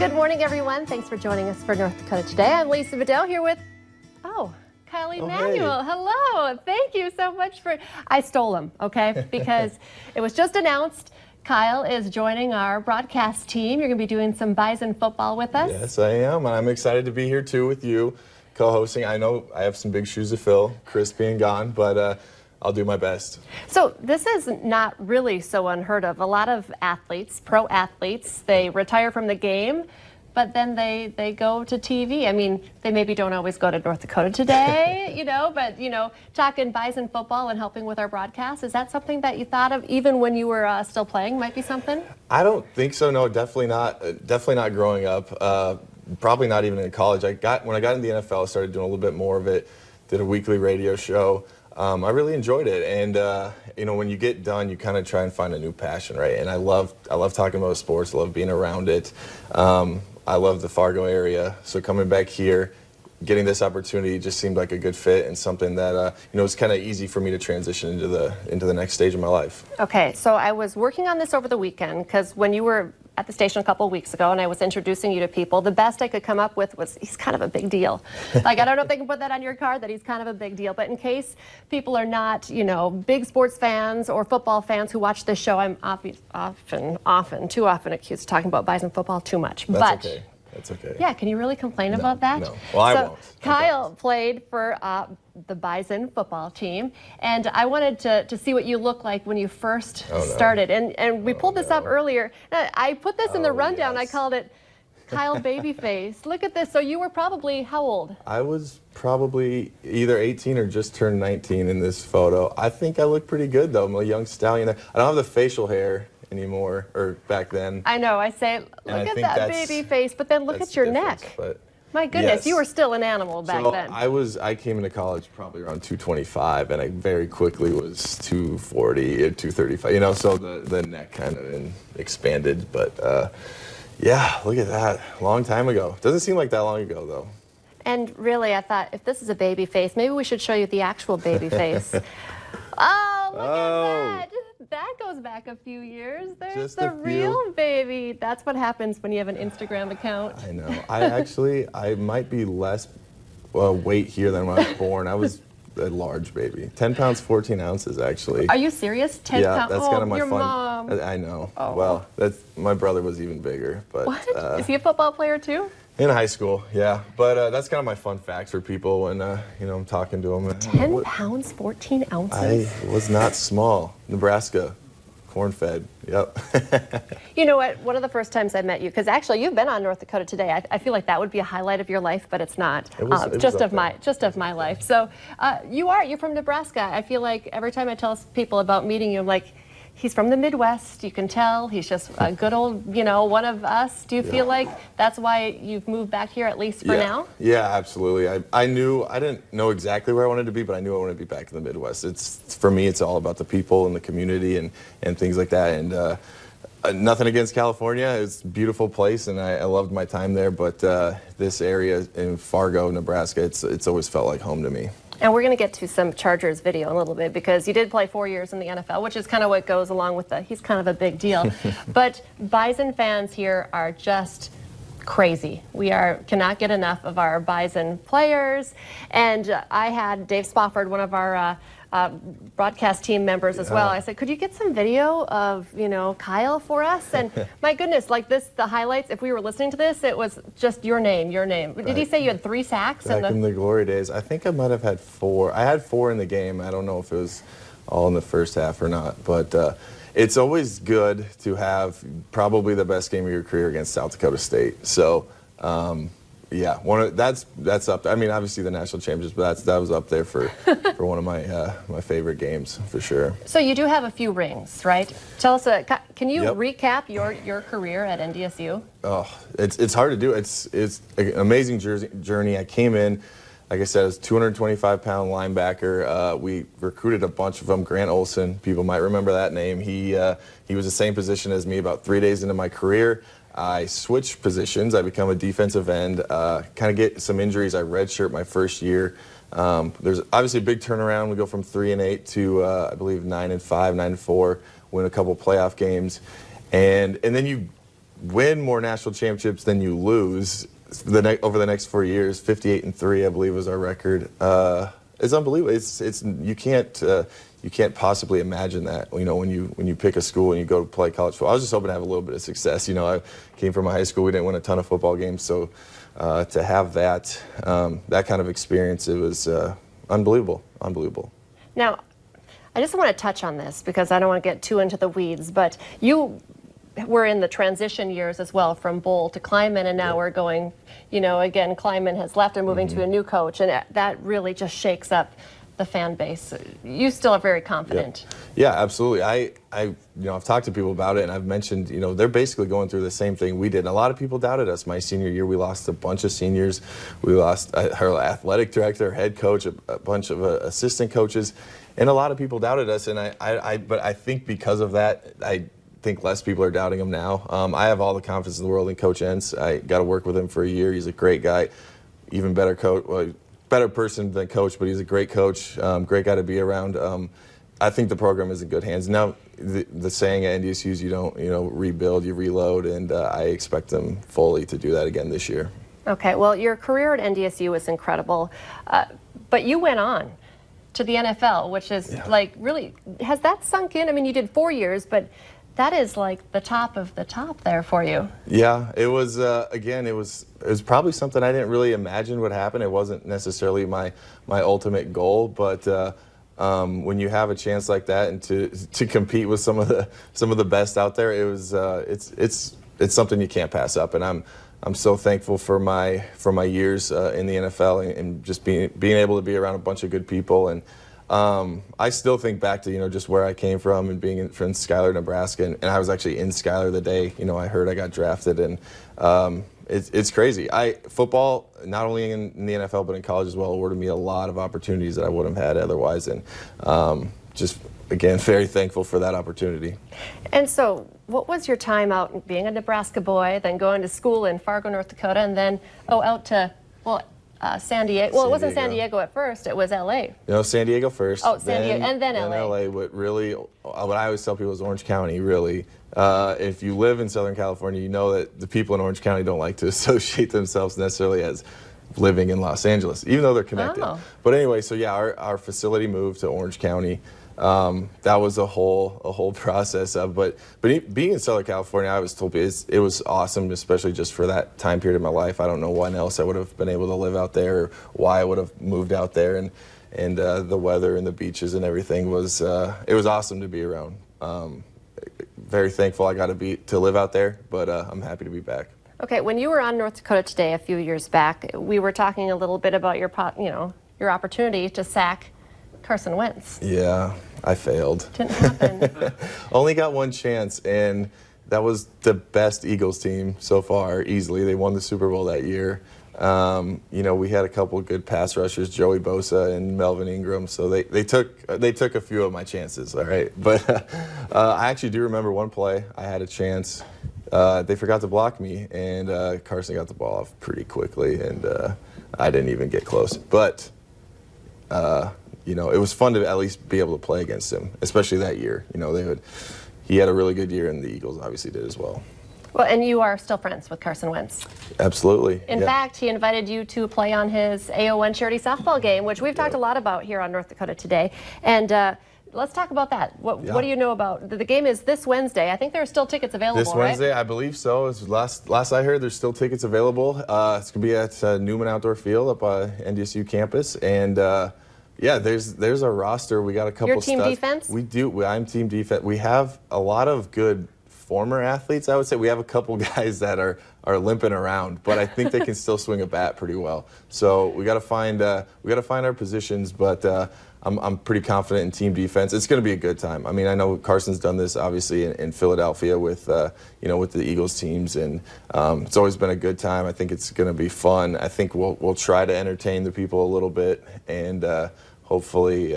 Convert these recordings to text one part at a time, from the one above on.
Good morning, everyone. Thanks for joining us for North Dakota Today. I'm Lisa Vidal here with, Kyle Emanuel. Hey. Hello. Thank you so much for, I stole him, okay? Because it was just announced Kyle is joining our broadcast team. You're going to be doing some Bison football with us. Yes, I am, and I'm excited to be here too with you, co-hosting. I know I have some big shoes to fill, Chris being gone, but I'll do my best. So this is not really so unheard of. A lot of athletes, pro athletes, they retire from the game, but then they go to TV. I mean, they maybe don't always go to North Dakota Today, but, talking Bison football and helping with our broadcast, is that something that you thought of even when you were still playing might be something? I don't think so, no, definitely not. Definitely not growing up. Probably not even in college. When I got in the NFL, I started doing a little bit more of it, did a weekly radio show. I really enjoyed it, and when you get done, you kind of try and find a new passion, right? And I love talking about sports. I love being around it. I love the Fargo area, so coming back here, getting this opportunity just seemed like a good fit and something that it's kind of easy for me to transition into the next stage of my life. Okay, so I was working on this over the weekend because when you were at the station a couple of weeks ago and I was introducing you to people, the best I could come up with was he's kind of a big deal. Like, I don't know if they can put that on your card, that he's kind of a big deal, but in case people are not, big sports fans or football fans who watch this show, I'm too often accused of talking about Bison football too much. That's okay. That's okay. Yeah, can you really complain about that? No. Well, I won't. Kyle played for the Bison football team, and I wanted to see what you looked like when you first started. And we pulled this up earlier. I put this in the rundown. Yes. I called it Kyle Babyface. Look at this. So you were probably how old? I was probably either 18 or just turned 19 in this photo. I think I look pretty good, though. I'm a young stallion. I don't have the facial hair anymore, or back then. I know. I say, look at that baby face, but then look at your neck. But my goodness, yes. You were still an animal back then. I came into college probably around 225, and I very quickly was 240 or 235. So the neck kind of expanded, but yeah, look at that. Long time ago. Doesn't seem like that long ago, though. And really, I thought, if this is a baby face, maybe we should show you the actual baby face. Oh, look at that. That goes back a few years. There's the real baby. That's what happens when you have an Instagram account. I know. I might be less weight here than when I was born. I was a large baby. 10 pounds, 14 ounces, actually. Are you serious? 10 yeah, pounds? that's kind of my your fun. Mom. I know. Oh. Well, my brother was even bigger. But what? Is he a football player too? In high school, yeah. But that's kind of my fun facts for people when I'm talking to them. 10 pounds, 14 ounces? I was not small. Nebraska. Corn-fed, yep. You know what? One of the first times I met you, because actually you've been on North Dakota Today. I feel like that would be a highlight of your life, but it's not. It was just of my life. So you're from Nebraska. I feel like every time I tell people about meeting you, I'm like, he's from the Midwest. You can tell he's just a good old, one of us. Do you feel like that's why you've moved back here, at least for now? Yeah, absolutely. I didn't know exactly where I wanted to be, but I knew I wanted to be back in the Midwest. For me, it's all about the people and the community and things like that. And nothing against California. It's a beautiful place, and I loved my time there. But this area in Fargo, Nebraska, it's always felt like home to me. And we're going to get to some Chargers video in a little bit because you did play 4 years in the NFL, which is kind of what goes along with he's kind of a big deal. But Bison fans here are just crazy. We cannot get enough of our Bison players. And I had Dave Spofford, one of our broadcast team members as well. I said, could you get some video of, Kyle for us? And my goodness, like the highlights, if we were listening to this, it was just your name. Did he say you had 3 sacks? Back in the glory days, I think I might have had 4. I had 4 in the game. I don't know if it was all in the first half or not, but it's always good to have probably the best game of your career against South Dakota State. So, yeah, that's up there. I mean, obviously the national championships, but that was up there for one of my favorite games for sure. So you do have a few rings, right? Tell us, can you recap your career at NDSU? Oh, it's hard to do. It's an amazing journey. I came in, like I said, as a 225-pound linebacker. We recruited a bunch of them. Grant Olson, people might remember that name. He was the same position as me about 3 days into my career. I switched positions. I become a defensive end, kind of get some injuries. I redshirt my first year. There's obviously a big turnaround. We go from 3-8 to, I believe, 9-5, 9-4, win a couple playoff games. And then you win more national championships than you lose over the next 4 years. 58-3, I believe, was our record. It's unbelievable. It's you can't possibly imagine that. You know, when you pick a school and you go to play college football. I was just hoping to have a little bit of success. You know, I came from a high school. We didn't win a ton of football games, so to have that kind of experience, it was unbelievable. Now, I just want to touch on this because I don't want to get too into the weeds, but you were in the transition years as well from Bowl to Kleiman, and now we're going, you know, again, Kleiman has left and moving to a new coach, and that really just shakes up the fan base. You still are very confident. Yeah, absolutely. I've talked to people about it, and I've mentioned, they're basically going through the same thing we did. And a lot of people doubted us. My senior year, we lost a bunch of seniors. We lost our athletic director, head coach, a bunch of assistant coaches, and a lot of people doubted us. And but I think because of that, I think less people are doubting him now. I have all the confidence in the world in Coach Entz. I got to work with him for a year. He's a great guy, even better coach. Well, better person than coach, but he's a great coach, great guy to be around. I think the program is in good hands. Now, the saying at NDSU is you don't, rebuild, you reload, and I expect them fully to do that again this year. Okay, well, your career at NDSU was incredible, but you went on to the NFL, which is like really, has that sunk in? I mean, you did 4 years, but that is like the top of the top there for you. Yeah, it was, again, it was probably something I didn't really imagine would happen. It wasn't necessarily my ultimate goal, but when you have a chance like that and to compete with some of the best out there, it was it's something you can't pass up. And I'm so thankful for my years in the NFL and just being able to be around a bunch of good people. And I still think back to, just where I came from and being from Schuyler, Nebraska. And I was actually in Schuyler the day, I heard I got drafted. And it's crazy. Football, not only in the NFL, but in college as well, awarded me a lot of opportunities that I wouldn't have had otherwise. And just, again, very thankful for that opportunity. And so what was your time out being a Nebraska boy, then going to school in Fargo, North Dakota, and then, out to, San Diego. Well, it wasn't San Diego at first. It was L.A. San Diego first. Oh, San Diego, and then L.A. L.A. What I always tell people is Orange County, really. If you live in Southern California, you know that the people in Orange County don't like to associate themselves necessarily as living in Los Angeles, even though they're connected. Oh. But anyway, so yeah, our facility moved to Orange County. That was a whole process. But being in Southern California, I was told it was awesome, especially just for that time period of my life. I don't know when else I would have been able to live out there, or why I would have moved out there, and the weather and the beaches and everything was it was awesome to be around. Very thankful I got to live out there, but I'm happy to be back. Okay, when you were on North Dakota Today a few years back, we were talking a little bit about your opportunity to sack Carson Wentz. Yeah, I failed. Didn't happen. Only got one chance, and that was the best Eagles team so far, easily. They won the Super Bowl that year. We had a couple of good pass rushers, Joey Bosa and Melvin Ingram, so they took a few of my chances, all right? But I actually do remember one play. I had a chance. They forgot to block me, and Carson got the ball off pretty quickly, and I didn't even get close. But it was fun to at least be able to play against him, especially that year. He had a really good year, and the Eagles obviously did as well. Well, and you are still friends with Carson Wentz. Absolutely. In fact, he invited you to play on his AO1 charity softball game, which we've talked a lot about here on North Dakota Today. And let's talk about that. What do you know about the game? Is this Wednesday? I think there are still tickets available. This Wednesday, right? I believe so. Last I heard, there's still tickets available. It's going to be at Newman Outdoor Field up on NDSU campus, and there's a roster. We got a couple. Your team studs. Defense? We do. I'm team defense. We have a lot of good former athletes. I would say we have a couple guys that are limping around, but I think they can still swing a bat pretty well. So we got to find our positions, but I'm pretty confident in team defense. It's going to be a good time. I mean, I know Carson's done this obviously in Philadelphia with with the Eagles teams, and it's always been a good time. I think it's going to be fun. I think we'll try to entertain the people a little bit, and hopefully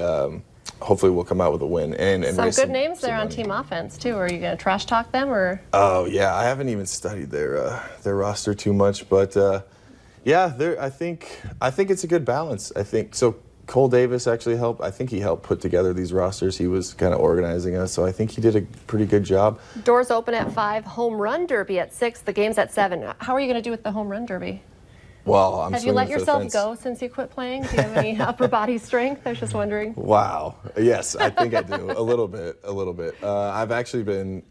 we'll come out with a win. And some good names there on team offense too. Are you going to trash talk them, or? Oh yeah, I haven't even studied their roster too much, but I think it's a good balance. I think so. Cole Davis actually helped. I think he helped put together these rosters. He was kind of organizing us, so I think he did a pretty good job. Doors open at 5, home run derby at 6, the game's at 7. How are you going to do with the home run derby? Well, I'm Have you let swinging for the yourself fence. go since you quit playing? Do you have any upper body strength? I was just wondering. Wow. Yes, I think I do. A little bit. I've actually been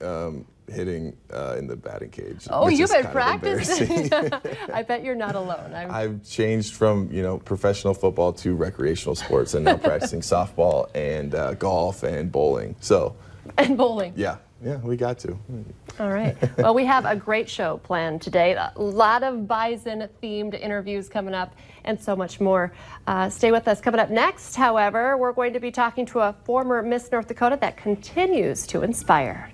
hitting in the batting cage. Oh, which you've is been kind of practicing. embarrassing. I bet you're not alone. I've changed from professional football to recreational sports, and now practicing softball and golf and bowling. So. And bowling. Yeah, we got to. All right. Well, we have a great show planned today. A lot of Bison-themed interviews coming up and so much more. Stay with us. Coming up next, however, we're going to be talking to a former Miss North Dakota that continues to inspire.